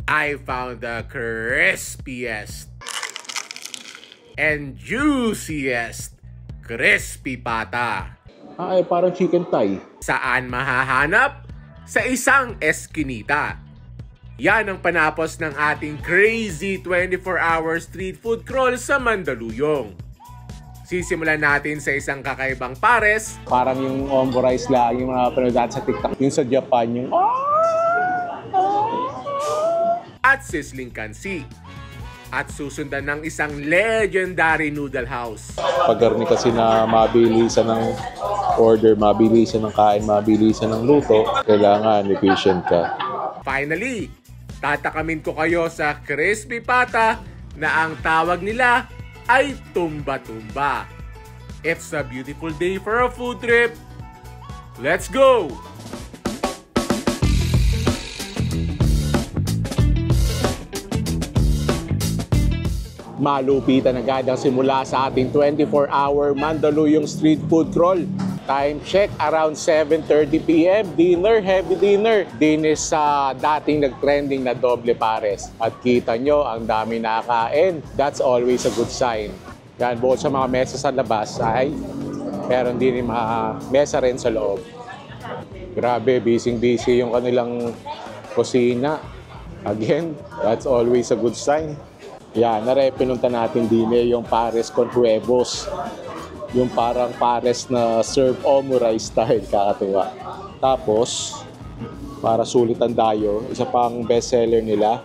I found the crispiest and juiciest crispy pata. Ay, parang chicken thigh. Saan mahahanap? Sa isang eskinita. Yan ang panapos ng ating crazy 24-hour street food crawl sa Mandaluyong. Sisimulan natin sa isang kakaibang pares. Parang yung omurice lang, yung mga panood natin sa TikTok. Yung sa Japan, yung At sizzling kansi. At susundan ng isang legendary noodle house. pagkarni kasi na mabilisan ng order, mabilisan ng kain, mabilisan ng luto, kailangan efficient ka. Finally, tatakamin ko kayo sa crispy pata na ang tawag nila ay tumba-tumba. It's a beautiful day for a food trip. Let's go! Malupitan agad ang simula sa ating 24-hour Mandaluyong street food crawl. Time check, around 7:30 p.m. Dinner, heavy dinner. Dinis sa dating nag-trending na doble pares. At kita nyo, ang dami nakakain. That's always a good sign. Yan, bukod sa mga mesa sa labas, ay meron din yung mga mesa rin sa loob. Grabe, busy-busy yung kanilang kusina. Again, that's always a good sign. Yan, pinunta natin din yung pares con huevos. Yung parang pares na serve omurice style, kakatuwa. Tapos, para sulitan tayo, isa pang bestseller nila,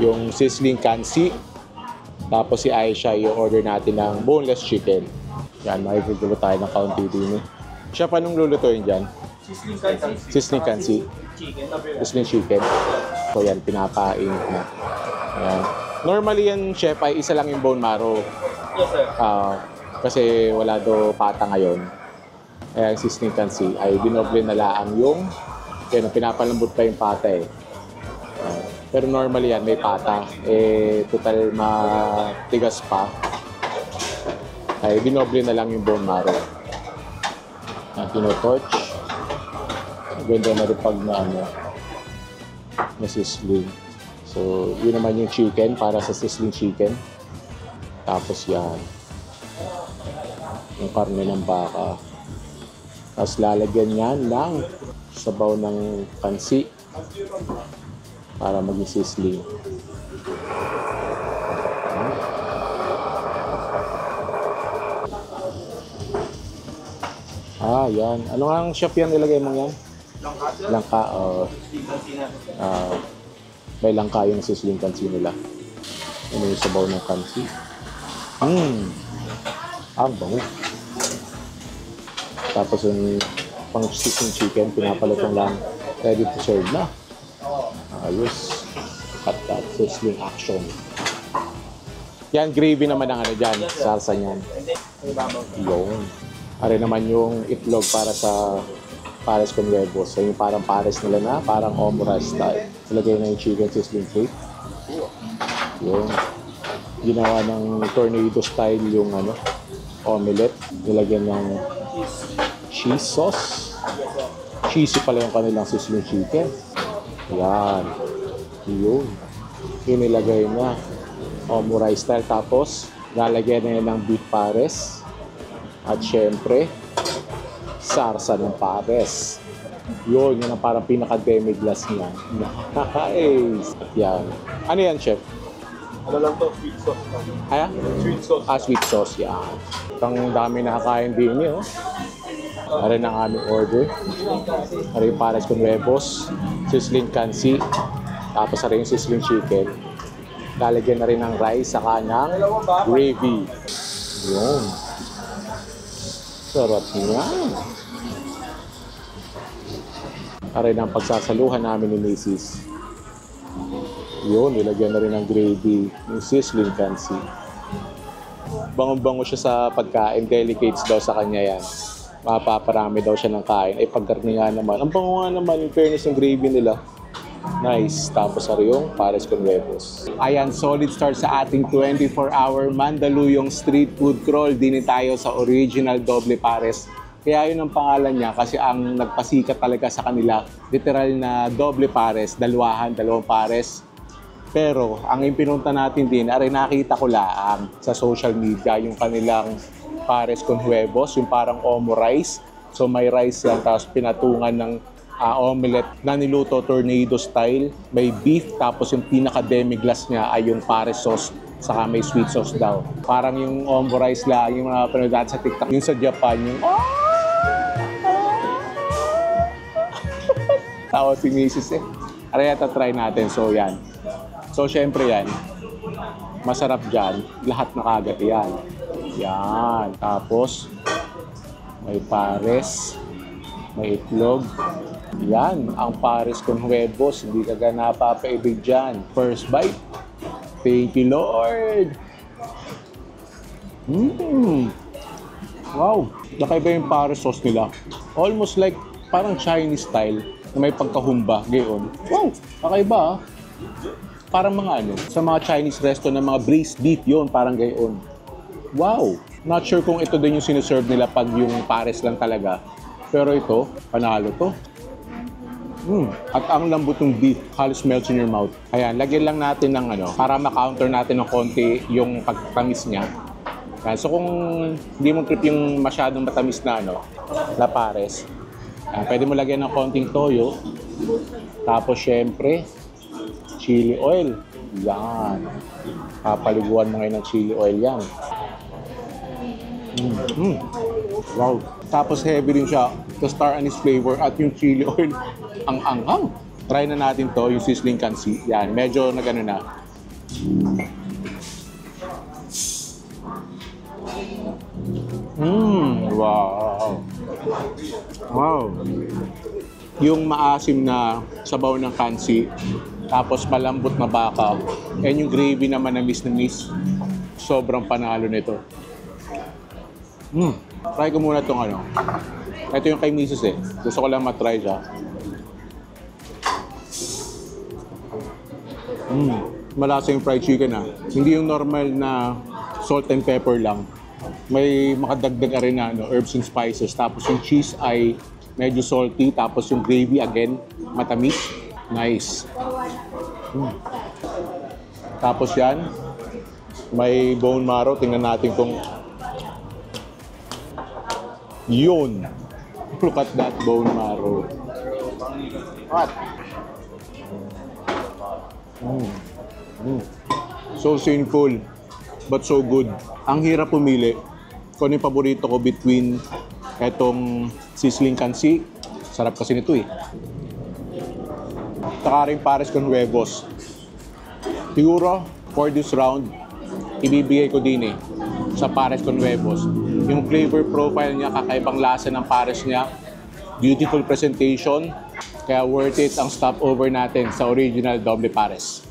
yung sizzling kansi. Tapos si Aisha, yung order natin ng boneless chicken. Yan, makikigulo tayo ng kaunti din. Siya pa nung lulutuin dyan? Sizzling kansi. Sizzling kansi. Chicken. Sizzling chicken. So yan, pinapain na. Ayan. Normally yan, chef, ay isa lang yung bone marrow. Yes, sir. Kasi wala do pata ngayon. Kaya yung sizzling kansi ay dinoble na laang yung pinapalambot pa yung pata eh. Pero normally yan, may pata. Total matigas pa. Ay dinoble na lang yung bone marrow. Tino-torch. Ganda na rin pag na sizzling. So, yun naman yung chicken para sa sizzling chicken. Tapos yan. Yung karne ng baka. Tapos lalagyan yan ng sabaw ng kansi para maging sizzling. Yan. Ano nga ang chef yan ilagay mo yan? Langka. May langka yung sizzling kansi nila. Ano yung sabaw ng kansi? Ang bango. Tapos yung pang sizzling chicken, pinapalutong lang. Ready to serve na. Ayos. At that sizzling action. Yan, gravy naman ang dyan. Salsa niyan. Yun. Ari naman yung itlog para sa pares con huevos. So yung parang pares nila na, parang omurice style. Ilagay na yung chicken sizzling cake. Yun. Ginawa ng tornado style yung omelette. Nilagyan ng cheese sauce. Cheesy pala yung kanilang sizzling chicken. Yan. Yun. Yung nilagay na omurice style. Tapos, lalagyan na yan ng beef pares. At syempre, sarsa ng pares. Yun ang parang pinaka-demi-glace niya. Nice! At yan. Ano yan, chef? Ano lang to? Sweet sauce. Kaya? Sweet sauce. Sweet sauce, yan. Ang dami nakakain din niyo. Ari ang aming order. Ari yung pares con huevos, sizzling kansi, tapos ari yung sizzling chicken. Lalagyan na rin ng rice, saka ng gravy. Yun. Sarap niya. Ari ang pagsasaluhan namin ni Mrs. Yun, nilagyan na rin ng gravy, yung sizzling kansi. Bangon-bango siya sa pagkain, delicates daw sa kanya yan. Mapaparami daw siya ng kain. Ay, pagkarni nga naman. Ang bango nga naman, yung fairness ng gravy nila. Nice. Tapos ari yung pares con huevos. Ayan, solid start sa ating 24-hour Mandaluyong street food crawl. Dini tayo sa original doble pares. Kaya yun ang pangalan niya kasi ang nagpasikat talaga sa kanila, literal na doble pares, dalawang pares. Pero ang impinunta natin din, aray nakita ko lang sa social media yung kanilang pares con huevos, yung parang omo rice. So may rice yan, tapos pinatungan ng omelette na niluto tornado style. May beef, tapos yung pinaka-demi-glace niya ay yung pares sauce, saka may sweet sauce daw. Parang yung omo rice lang, yung mga panood natin sa TikTok. Yung sa Japan, yung tawa si Mrs. Aray ata try natin. So yan. So syempre yan, masarap dyan, lahat na kagat yan. Yan. Tapos, may pares, may itlog. Yan, ang pares con huevos. Hindi ka napapaibig dyan. First bite. Thank you, Lord. Wow. Nakaiba yung pares sauce nila. Almost like parang Chinese style na may pagkahumba. Gayon. Wow. Nakaiba parang mga sa mga Chinese resto na mga braised beef yon, parang gayon. Wow! Not sure kung ito din yung siniserve nila pag yung pares lang talaga. Pero ito, panalo to. At ang lambot ng beef, halos melts in your mouth. Ayan, lagyan lang natin ng para ma-counter natin ng konti yung pagtamis niya. Ayan, so kung hindi mo trip yung masyadong matamis na na pares, pwede mo lagyan ng konting toyo. Tapos syempre, chili oil. Yan. Papaliguan mo ngayon ng chili oil yan. Wow. Tapos heavy rin siya. The star anise flavor at yung chili oil. Ang anghang. Try na natin to, yung sizzling kansi. Yan. Medyo nagano na. Wow. Wow. Yung maasim na sabaw ng kansi, tapos malambot na baka, and yung gravy naman na miss. Sobrang panalo nito. Try ko muna itong Ito yung kay Mrs. Gusto ko lang matry siya. Malasa yung fried chicken Hindi yung normal na salt and pepper lang. May makadagdag rin na herbs and spices. Tapos yung cheese ay medyo salty. Tapos yung gravy again, matamis. Nice. Tapos yan, may bone marrow. Tingnan natin kung yun. Look at that bone marrow. What? So sinful, but so good. Ang hirap pumili kung ano yung paborito ko between etong sizzling kansi. Sarap kasi nito Saka rin pares con huevos. Siguro, for this round, ibibigay ko din sa pares con huevos. Yung flavor profile niya, kakaibang lasa ng pares niya. Beautiful presentation. Kaya worth it ang stopover natin sa original doble pares.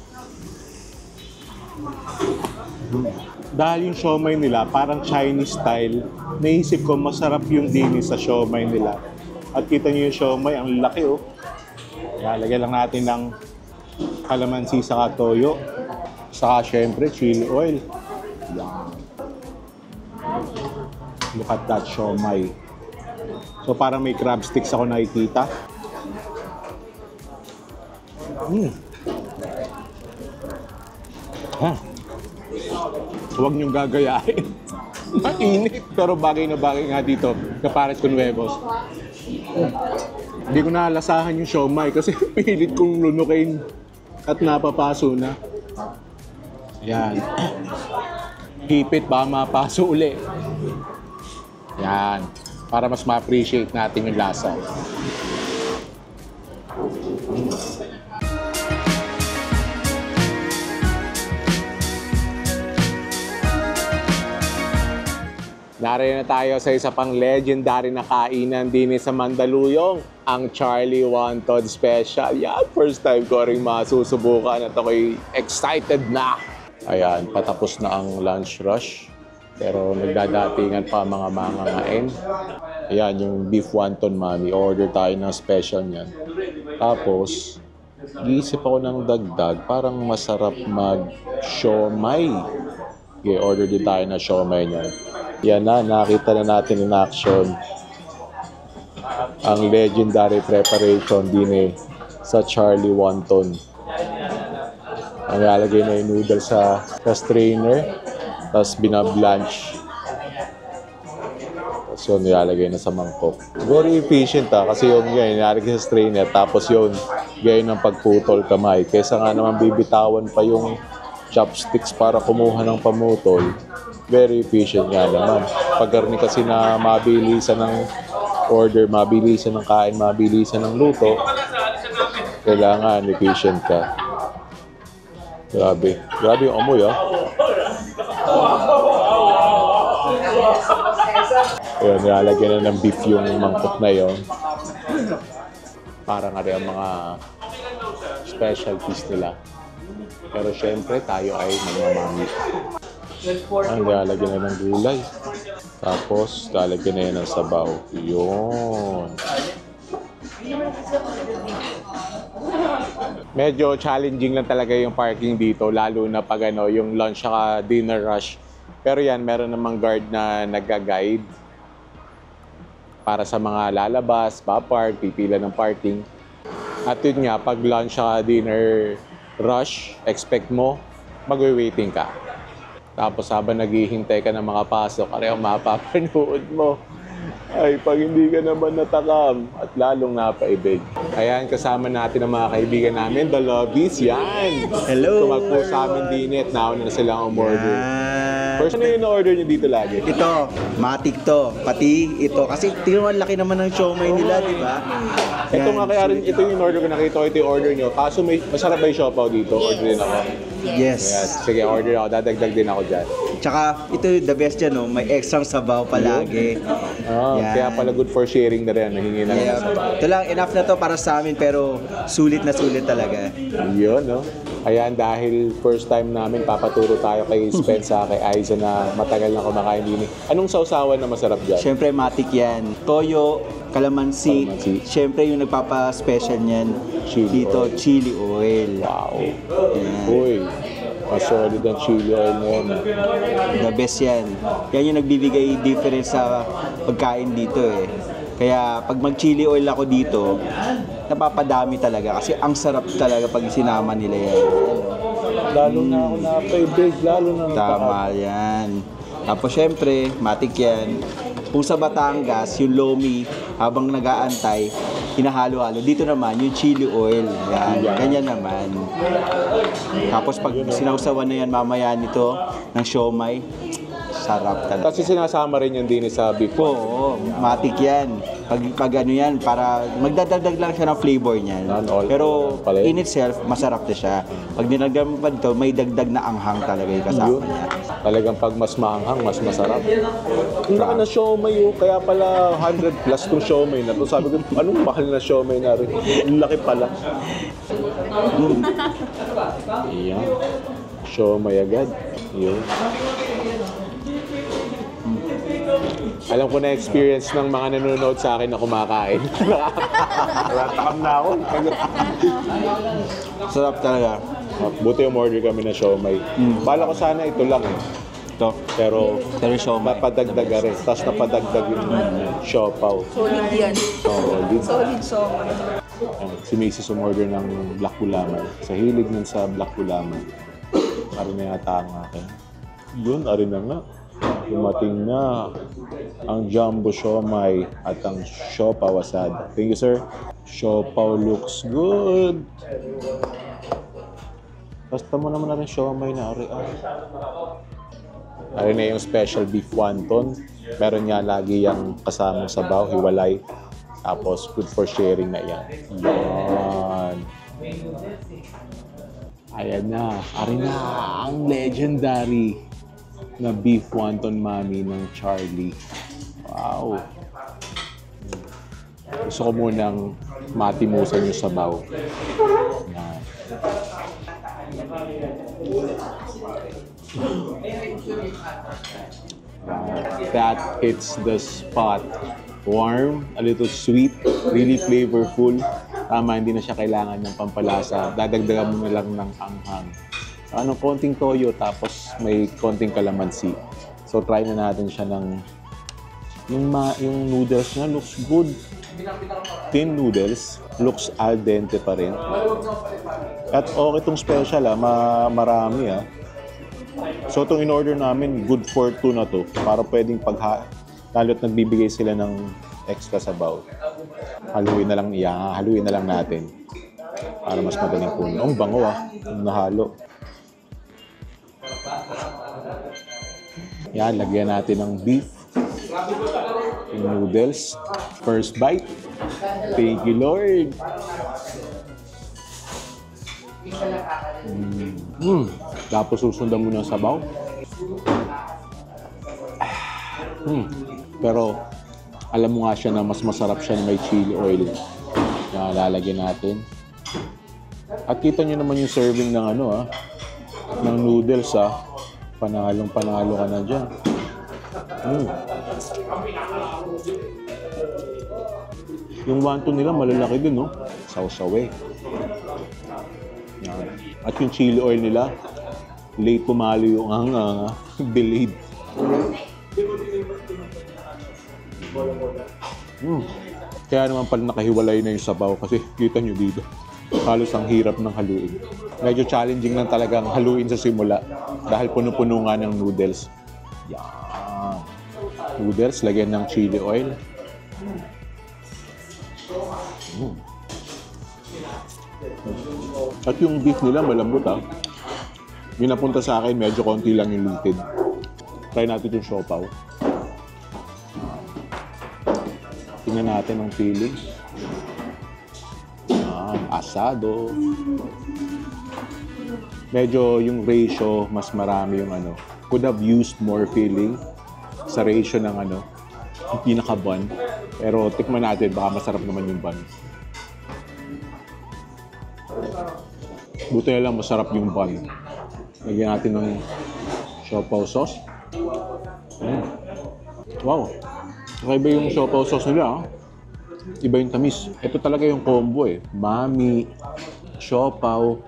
Dahil yung siomai nila, parang Chinese style, naisip ko masarap yung dinis sa siomai nila. At kita niyo yung siomai, ang laki Lagyan lang natin ng kalamansi saka toyo. Saka syempre chili oil. Yan. Look at that siomai. So parang may crab sticks ako nakikita. Huwag niyong gagayahin. Mainit. Pero bagay na bagay nga dito sa pares con huevos. Hindi ko nalasahan yung siomai kasi pilit kong lunukin at napapaso na. Yan. Hipit ba mapaso uli. Yan. Para mas ma-appreciate natin yung lasa. Narito na tayo sa isa pang legendary na kainan din sa Mandaluyong, ang Charlie Wonton Special. Yan, first time ko rin masusubukan at ako'y excited na. Ayan, patapos na ang lunch rush. Pero nagdadatingan pa mga mangangain. Ayan, yung beef wonton, mami. Order tayo ng special niyan. Tapos, iisip ako ng dagdag. Parang masarap mag-siomai. Okay, order din tayo ng siomai niyan. Yan na, nakita na natin in action ang legendary preparation din sa Charlie Wonton. Ang ilalagay na yung noodles sa strainer. Tapos binablanch. Tapos yun, nilalagay na sa mangkok. Very efficient kasi yung yun, nilalagay sa strainer. Tapos yun, gayon ng pagputol kamay. Kaysa nga naman bibitawan pa yung chopsticks para kumuha ng pamutol. Very efficient nga naman. Pagkarni kasi na mabilisan ng order, mabilisan ng kain, mabilisan ng luto, kailangan efficient ka. Grabe. Grabe yung amoy, Ayan, nilalagyan na ng beef yung mangkok na yun. Para nga rin ang mga specialties nila. Pero syempre, tayo ay mamamami. Ayan, nilalagyan na ng gulay. Tapos, nilalagyan na yan ng sabaw. Yun. Medyo challenging lang talaga yung parking dito, lalo na pag yung lunch at dinner rush. Pero yan, meron namang guard na nag-guide para sa mga lalabas, papark, pipila ng parking. At yun nga, pag lunch at dinner rush, expect mo, magwe-waiting ka. Tapos habang naghihintay ka ng mga pasok, ang mapapanood mo. Ay, pag hindi ka naman natakam at lalong napaibig. Ayan, kasama natin ang mga kaibigan namin, The Lovies, yan. Hello! Tumagpo sa amin dinit, nauna na silang umorder. First, ano yung na-order nyo dito lagi? Ito, matik to. Pati ito. Kasi tingnan laki naman ng siomay nila, di ba? Ito nga kaya rin, ito yung order ko, nakita ko ito yung order nyo. Kaso masarap ba yung siopaw dito? Order din ako. Yes. Yes. Sige, order ako. Dadagdag din ako dyan. Tsaka, ito the best yan, no? May extra sabaw palagi. Yan. Kaya pala good for sharing na rin. Nahingi na lang Kaya, ng sabaw. ito lang, enough na to para sa amin, pero sulit na sulit talaga. Yun, no? Ayan, dahil first time namin, papaturo tayo kay Spensa, kay Aiza na matagal na kumakain din. Anong sausawan na masarap dyan? Siyempre, matik yan. Toyo, kalamansi. Siyempre, yung nagpapa-special niyan, Chili dito, oil. chili oil. Wow. Yan. Uy, solid ang chili oil na yun. The best yan. Yan yung nagbibigay difference sa pagkain dito eh. Kaya pag mag-chili oil ako dito, napapadami talaga kasi ang sarap talaga pag sinama nila yan. Lalo na ako napaibig, lalo na Tama yan. Tapos syempre, matik yan. Kung sa Batangas, yung lomi, habang nag-aantay, hinahalo-halo. Dito naman, yung chili oil. Yan, ganyan naman. Tapos pag sinausawan na yan mamaya nito ng siomay, sarap talaga. Kasi sinasama rin yung din sa beef. Oo, matik yan. Pag ano yan, para magdadagdag lang siya ng flavor niyan. Pero in itself, masarap na siya. Pag dinagdag mo pa dito, may dagdag na anghang talaga yung kasama niya. Talagang pag mas maanghang, mas masarap. Ang laki na siomay kaya pala 100 plus tong siomay na to. Sabi ko, anong mahal na siomay na rin? Ang laki pala. Ayan. Siomay agad. Yun. Alam ko na experience ng mga nanonood sa akin na kumakain. Nakatakam na ako. Sarap talaga. Buti umorder kami na siomay. Bala ko sana ito lang Ito. Pero siomay. napadagdag rin. Tapos napadagdag yung siopaw. Solid yan. Solid. Solid somay. Si Macy's umorder ng black gulaman. Sa hilig nun sa black gulaman. Arin na yata ang akin. Yun, arin na nga. Dumating na ang jumbo siomay at ang siopaw asada. Thank you, sir. Siopaw looks good. Basta mo naman na rin siomay na ari. Ari na yung special beef wonton. Meron niya lagi yung kasamang sabaw, hiwalay. Tapos good for sharing na yan. Yan. Ayan na. Ari na ang legendary na beef wonton mami ng Charlie. Wow. Gusto ko munang matimusan yung sabaw. Yan. That hits the spot. Warm, a little sweet, really flavorful. Tama, hindi na siya kailangan ng pampalasa. Dadagdagan mo na lang ng anghang. Konting toyo, tapos may konting kalamansi. So try na natin siya ng yung noodles niya looks good. thin noodles, looks al dente pa rin. At okay itong special marami So itong in-order namin, good for 2 na to. Para pwedeng lalo't nagbibigay sila ng extra sabaw. Haluin na lang natin. Para mas madaling kunin. Ang bango yung nahalo. Yan, lagyan natin ng beef. Yung noodles. First bite. Thank you, Lord. Tapos susundan mo ng sabaw. Pero alam mo nga siya na mas masarap siya na may chili oil na lalagyan natin. At kita nyo naman yung serving ng ng noodles Panalo ka na dyan. Yung wonton nila malalaki din, no? Sausaw. At yung chili oil nila, late pumalo yung delayed. Kaya naman pala nakahiwalay na yung sabaw kasi kita nyo dito. Halos ang hirap ng haluin. Medyo challenging lang talagang haluin sa simula dahil puno-puno nga ng noodles. Yan. Noodles, lagyan ng chili oil. At yung beef nila malambot Yung napunta sa akin, medyo konti lang yung litid. Try natin yung siopaw. Tingnan natin ang feeling. Asado. Medyo yung ratio, mas marami yung Could have used more filling sa ratio ng yung pinaka-bun. Pero tikman natin, baka masarap naman yung bun. Buti na lang masarap yung bun. Lagyan natin ng siopaw sauce. Wow! Kakaiba yung siopaw sauce nila Iba yung tamis. Ito talaga yung combo Mami, siopaw,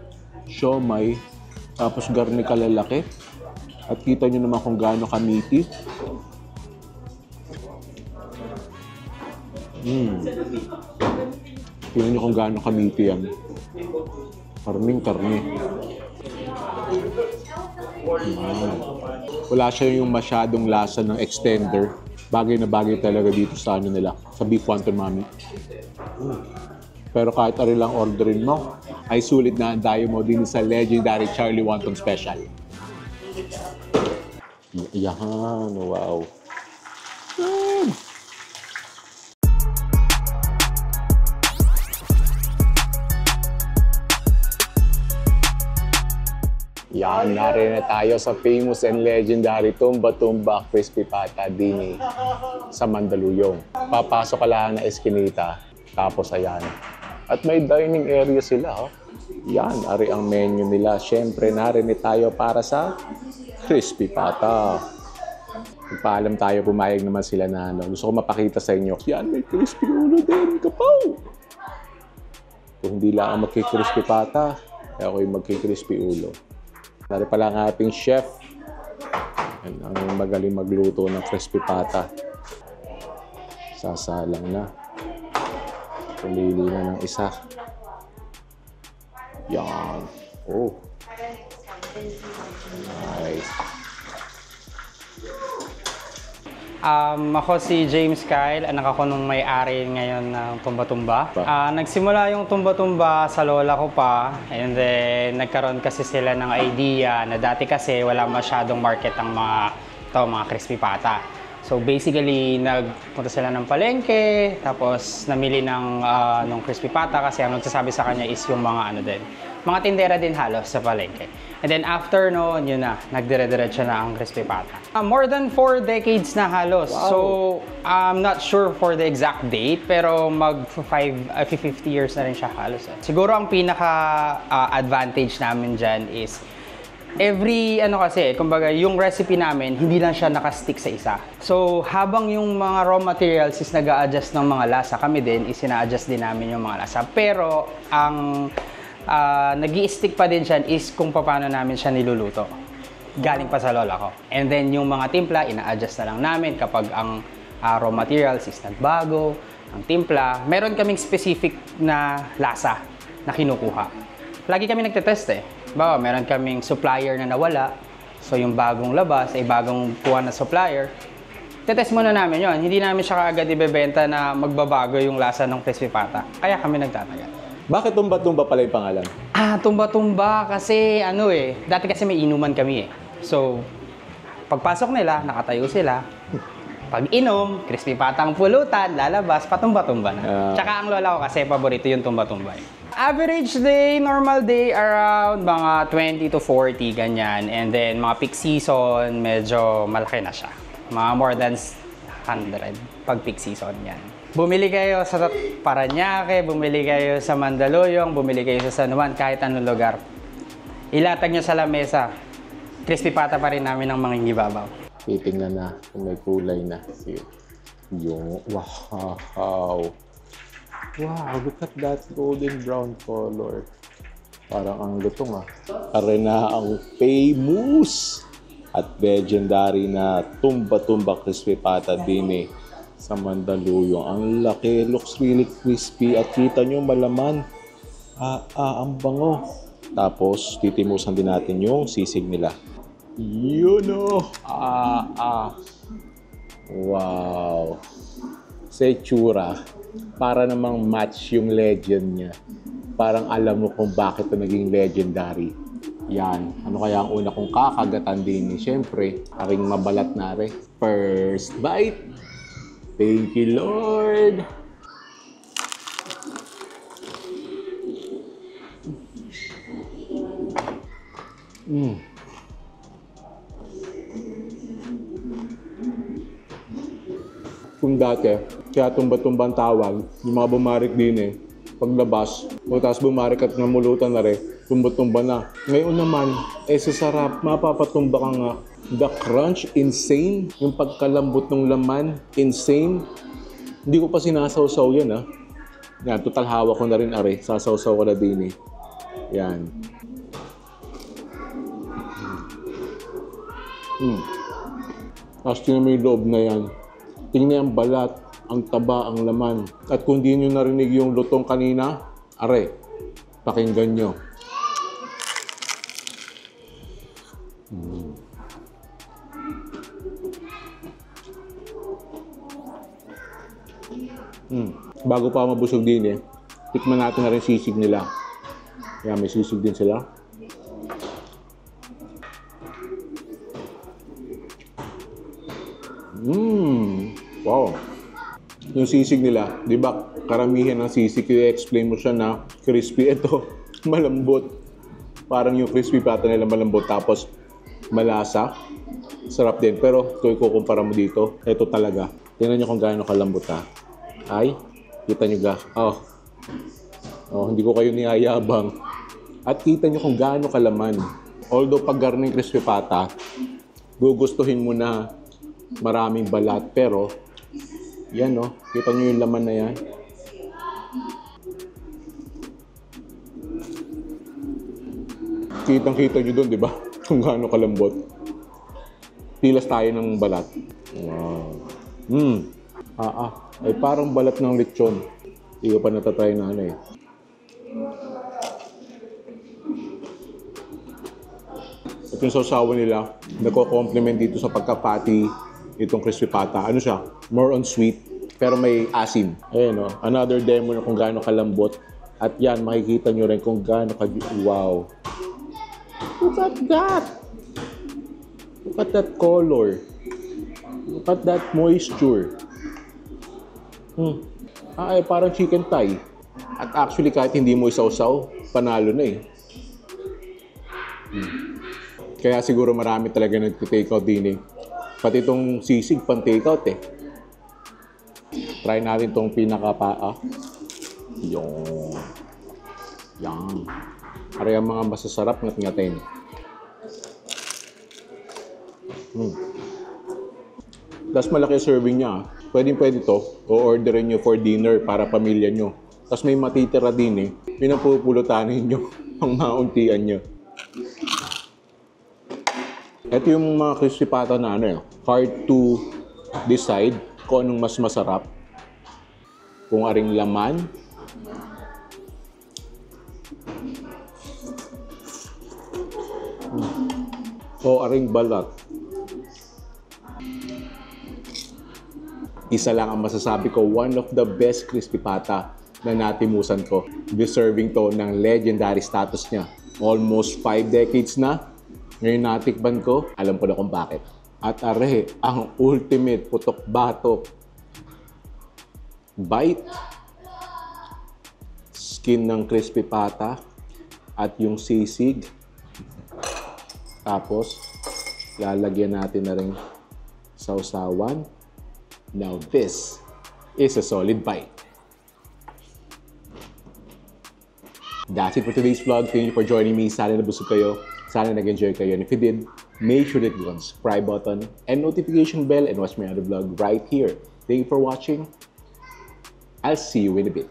siomay, tapos garni kalalaki. At kita nyo naman kung gaano kamiti. Tingnan nyo kung gaano kamiti yan. Karning-karni. Wala siya yung masyadong lasa ng extender. Bagay na bagay talaga dito sa nila, sa beef wonton mami. Pero kahit ari lang orderin mo, ay sulit na ang dayo mo din sa legendary Charlie Wonton Special. Yan, wow. Yan, narin na tayo sa famous and legendary Tumba Tumba Crispy Pata Dini sa Mandaluyong. Papasok ka lang na eskinita, tapos ayan. At may dining area sila. Yan, ari ang menu nila. Siyempre, narinig tayo para sa Crispy Pata. Paalam tayo, pumayag naman sila na gusto ko mapakita sa inyo. Yan, may crispy ulo din, kapaw! Kung hindi lang ang magki-crispy pata, kaya ako yung magki-crispy ulo. Nari pala ang ating chef. Yan, ang magaling magluto ng crispy pata. Sasalang na. Pumili na ng isa. Yan. Oh. Nice. Ako si James Kyle, anak ako nung may-ari ngayon ng Tumba Tumba. Nagsimula yung Tumba Tumba sa lola ko pa, and then nagkaroon kasi sila ng idea na dati kasi wala masyadong market ang mga crispy pata. So basically, nagpunta sila ng palengke, tapos namili ng crispy pata kasi ang nagsasabi sa kanya is yung mga tindera din halos sa palengke. And then after noon, yun na, nagdire-diretso na ang crispy pata. More than 4 decades na halos. Wow. So I'm not sure for the exact date, pero 50 years na rin siya halos. Siguro ang pinaka-advantage namin dyan is kumbaga, yung recipe namin, hindi lang siya nakastick sa isa. So, habang yung mga raw materials is nag-a-adjust ng mga lasa, kami din, isina-adjust din namin yung mga lasa. Pero, ang nag-i-stick pa din siya is kung paano namin siya niluluto. Galing pa sa lola ko. And then, yung mga timpla, ina-adjust na lang namin kapag ang raw materials is nagbago. ang timpla. Meron kaming specific na lasa na kinukuha. Lagi kami nagtetest eh. Bawa, meron kaming supplier na nawala. So yung bagong labas ay bagong kuha na supplier. Tetest muna namin yon. Hindi namin siya kaagad ibebenta na magbabago yung lasa ng crispy pata. Kaya kami nagtatagal. Bakit tumba-tumba pala yung pangalan? Tumba-tumba kasi dati kasi may inuman kami eh. So, pagpasok nila, nakatayo sila. Pag inom, crispy patang pulutan, lalabas, patumba-tumba na. Tsaka ang lola ko kasi paborito yung tumba-tumba eh. Average day, normal day, around mga 20 to 40, ganyan. And then, mga peak season, medyo malaki na siya. Mga more than 100 pag peak season yan. Bumili kayo sa Parañaque, bumili kayo sa Mandaluyong, bumili kayo sa San Juan, kahit anong lugar. Ilatag nyo sa lamesa, crispy pata pa rin namin ang mangingibabaw. Titingnan na kung may kulay na. Yung, wow! Wow, look at that golden brown color. Parang ang lutong Arena ang famous at legendary na tumba-tumba crispy pata din sa Mandaluyong. Ang laki, looks really crispy at kita nyo malaman. Ang bango. Tapos titimusan din natin yung sisig nila. Yun Wow. Sa itsura, para namang match yung legend niya. Parang alam mo kung bakit ito naging legendary. Yan. Ano kaya ang una kong kakagatan din? Siyempre, aring mabalat na rin. First bite. Thank you, Lord. Kung dati, kaya tumba-tumbang tawag, yung mga bumarik din paglabas, o tapos bumarik at namulutan na rin, tumba-tumba na. Ngayon naman, sa sarap, mapapatumba ka nga. The crunch, insane. Yung pagkalambot ng laman, insane. Hindi ko pa sinasawsaw yan Yan, total hawak ko na rin sasawsaw ko na din Yan. Tapos tingnan mo yung loob na yan. Tingnan ang balat, ang taba, ang laman. At kung di nyo narinig yung lutong kanina, pakinggan nyo. Bago pa mabusog din tikman natin na rin sisig nila. Yan, may sisig din sila. Wow. Yung sisig nila, di ba karamihan ng sisig, i-explain mo siya na crispy. Ito, malambot. Parang yung crispy pata nila malambot tapos malasa. Sarap din. Pero ito ikukumpara mo dito, ito talaga. Tingnan nyo kung gaano kalambot Ay, kita nyo hindi ko kayo niyayabang. At kita nyo kung gaano kalaman. Although pag garning crispy pata, gugustuhin mo na maraming balat. Pero, yan kita nyo yung laman na yan. Kitang-kita nyo doon, di ba? Kung gaano kalambot. Pilas tayo ng balat. Wow. Ay parang balat ng lechon. Hindi ko pa natatry na At yung sausawan nila, nagko-complement dito sa pagkapati itong crispy pata. Ano siya? More on sweet, pero may asim. Ayan another demo na kung gaano kalambot. At yan, makikita nyo rin kung gaano wow. Look at that! Look at that color. Look at that moisture. Ay parang chicken thigh. At actually, kahit hindi mo isawsaw, panalo na Kaya siguro marami talaga nag-take out din Pati itong sisig, pan-take out Try natin itong pinaka-paa. Yan. Para yung mga masasarap na tingatin. Tapos malaki serving niya. Pwede to. O-orderin nyo for dinner para pamilya nyo. Tapos may matitira din pinapupulutanin nyo ang mauntian nyo. Ito yung mga crispy pata na hard to decide kung anong mas masarap. kung aring laman. O aring balat. Isa lang ang masasabi ko, one of the best crispy pata na natimusan ko. Deserving to ng legendary status niya. Almost 5 decades na. Ngayon natikban ko, alam ko na kung bakit. At are, ang ultimate putok-batok. Bite. Skin ng crispy pata. At yung sisig. Tapos, lalagyan natin na rin sausawan. Now this is a solid bite. That's it for today's vlog. Thank you for joining me. Sana nabusog kayo. Sana nag-enjoy kayo. And if you did, make sure that you hit the subscribe button and notification bell and watch my other vlog right here. Thank you for watching. I'll see you in a bit.